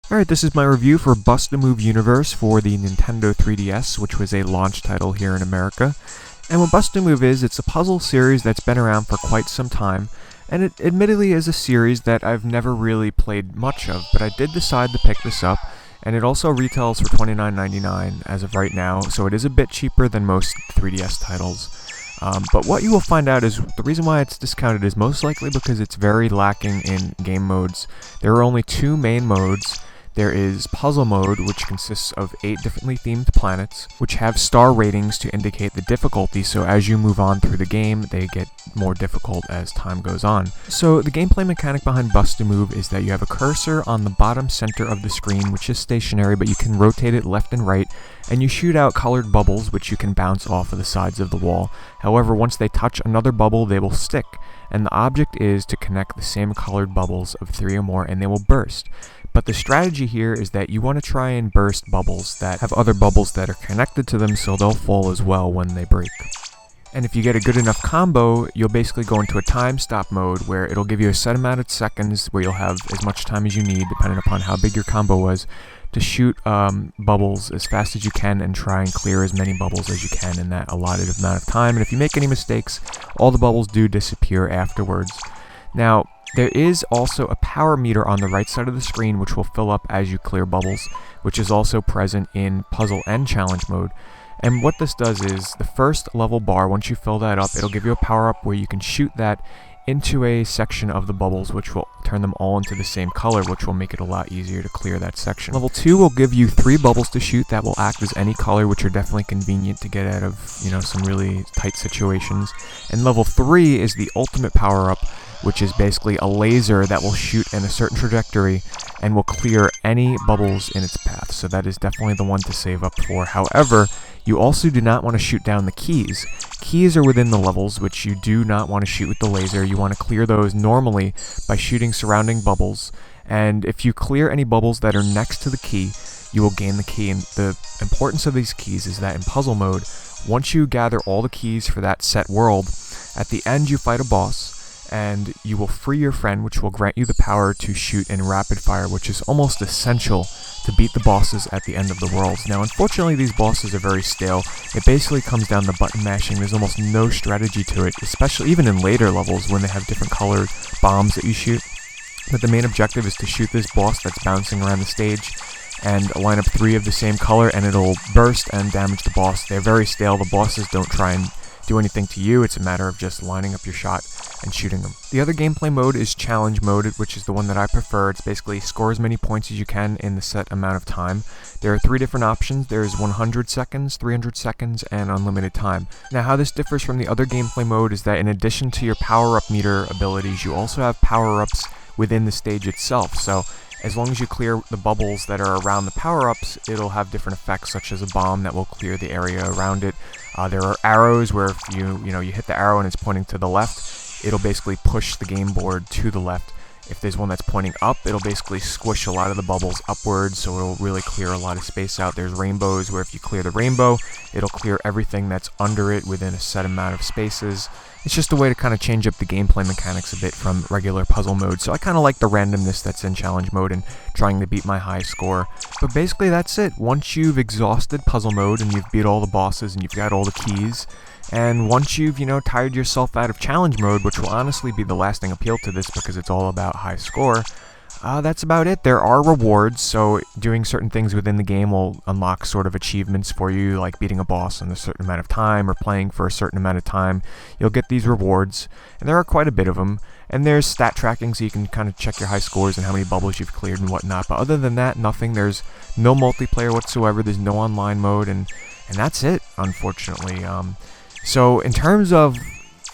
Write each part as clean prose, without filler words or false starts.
Alright, this is my review for Bust-A-Move Universe for the Nintendo 3DS, which was a launch title here in America. And what Bust-A-Move is, it's a puzzle series that's been around for quite some time, and it admittedly is a series that I've never really played much of, but I did decide to pick this up, and it also retails for $29.99 as of right now, so it is a bit cheaper than most 3DS titles. But what you will find out is the reason why it's discounted is most likely because it's very lacking in game modes. There are only two main modes. There is Puzzle Mode, which consists of 8 differently themed planets, which have star ratings to indicate the difficulty, so as you move on through the game, they get more difficult as time goes on. So the gameplay mechanic behind Bust-A-Move is that you have a cursor on the bottom center of the screen, which is stationary, but you can rotate it left and right, and you shoot out colored bubbles, which you can bounce off of the sides of the wall. However, once they touch another bubble, they will stick, and the object is to connect the same colored bubbles of 3 or more, and they will burst. But the strategy here is that you want to try and burst bubbles that have other bubbles that are connected to them, so they'll fall as well when they break. And if you get a good enough combo, you'll basically go into a time stop mode where it'll give you a set amount of seconds where you'll have as much time as you need, depending upon how big your combo was, to shoot bubbles as fast as you can and try and clear as many bubbles as you can in that allotted amount of time. And if you make any mistakes, all the bubbles do disappear afterwards. Now, there is also a power meter on the right side of the screen which will fill up as you clear bubbles, which is also present in puzzle and challenge mode. And what this does is, the first level bar, once you fill that up, it'll give you a power up where you can shoot that into a section of the bubbles, which will turn them all into the same color, which will make it a lot easier to clear that section. Level 2 will give you 3 bubbles to shoot that will act as any color, which are definitely convenient to get out of, some really tight situations. And level 3 is the ultimate power-up, which is basically a laser that will shoot in a certain trajectory and will clear any bubbles in its path. So that is definitely the one to save up for. However, you also do not want to shoot down the keys. Keys are within the levels, which you do not want to shoot with the laser. You want to clear those normally by shooting surrounding bubbles. And if you clear any bubbles that are next to the key, you will gain the key. And the importance of these keys is that in puzzle mode, once you gather all the keys for that set world, at the end you fight a boss, and you will free your friend, which will grant you the power to shoot in rapid fire, which is almost essential to beat the bosses at the end of the worlds. Now, unfortunately, these bosses are very stale. It basically comes down to button mashing. There's almost no strategy to it, especially even in later levels when they have different colored bombs that you shoot. But the main objective is to shoot this boss that's bouncing around the stage and line up 3 of the same color, and it'll burst and damage the boss. They're very stale. The bosses don't try and do anything to you. It's a matter of just lining up your shot and shooting them. The other gameplay mode is challenge mode, which is the one that I prefer. It's basically score as many points as you can in the set amount of time. There are 3 different options. There's 100 seconds, 300 seconds, and unlimited time. Now, how this differs from the other gameplay mode is that in addition to your power-up meter abilities, you also have power-ups within the stage itself. So as long as you clear the bubbles that are around the power-ups, it'll have different effects, such as a bomb that will clear the area around it. There are arrows where if you hit the arrow and it's pointing to the left, it'll basically push the game board to the left. If there's one that's pointing up, it'll basically squish a lot of the bubbles upwards, so it'll really clear a lot of space out. There's rainbows where if you clear the rainbow, it'll clear everything that's under it within a set amount of spaces. It's just a way to kind of change up the gameplay mechanics a bit from regular puzzle mode, so I kind of like the randomness that's in challenge mode and trying to beat my high score. But basically that's it. Once you've exhausted puzzle mode and you've beat all the bosses and you've got all the keys, and once you've, tired yourself out of challenge mode, which will honestly be the lasting appeal to this because it's all about high score, that's about it. There are rewards, so doing certain things within the game will unlock sort of achievements for you, like beating a boss in a certain amount of time or playing for a certain amount of time. You'll get these rewards, and there are quite a bit of them. And there's stat tracking, so you can kind of check your high scores and how many bubbles you've cleared and whatnot. But other than that, nothing. There's no multiplayer whatsoever. There's no online mode, and that's it, unfortunately. So in terms of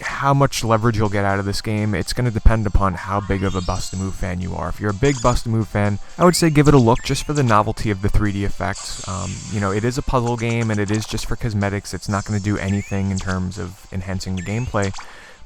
how much leverage you'll get out of this game, it's going to depend upon how big of a Bust-A-Move fan you are. If you're a big Bust-A-Move fan, I would say give it a look just for the novelty of the 3D effects. It is a puzzle game, and it is just for cosmetics. It's not going to do anything in terms of enhancing the gameplay.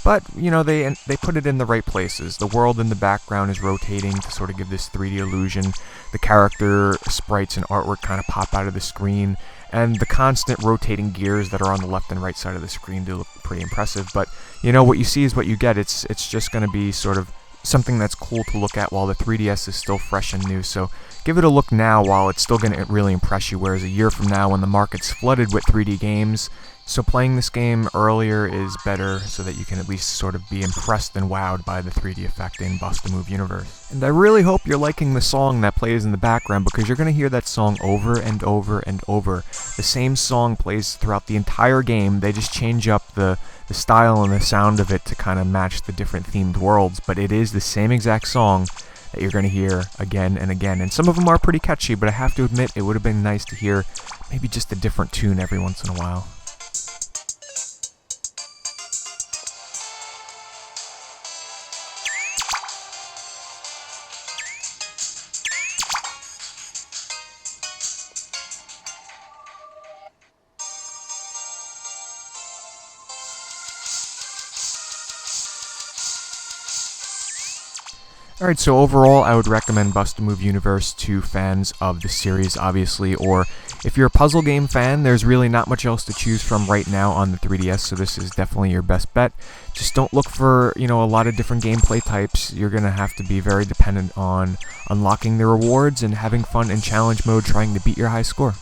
But, they put it in the right places. The world in the background is rotating to sort of give this 3D illusion. The character sprites and artwork kind of pop out of the screen. And the constant rotating gears that are on the left and right side of the screen do look pretty impressive. But, what you see is what you get. It's just going to be sort of something that's cool to look at while the 3DS is still fresh and new. So give it a look now while it's still going to really impress you, whereas a year from now when the market's flooded with 3D games, so playing this game earlier is better so that you can at least sort of be impressed and wowed by the 3D effect in Bust-A-Move universe. And I really hope you're liking the song that plays in the background, because you're going to hear that song over and over and over. The same song plays throughout the entire game. They just change up the style and the sound of it to kind of match the different themed worlds, but it is the same exact song that you're going to hear again and again. And some of them are pretty catchy, but I have to admit it would have been nice to hear maybe just a different tune every once in a while. Alright, so overall I would recommend Bust-A-Move Universe to fans of the series, obviously, or if you're a puzzle game fan, there's really not much else to choose from right now on the 3DS, so this is definitely your best bet. Just don't look for, a lot of different gameplay types. You're going to have to be very dependent on unlocking the rewards and having fun in challenge mode trying to beat your high score.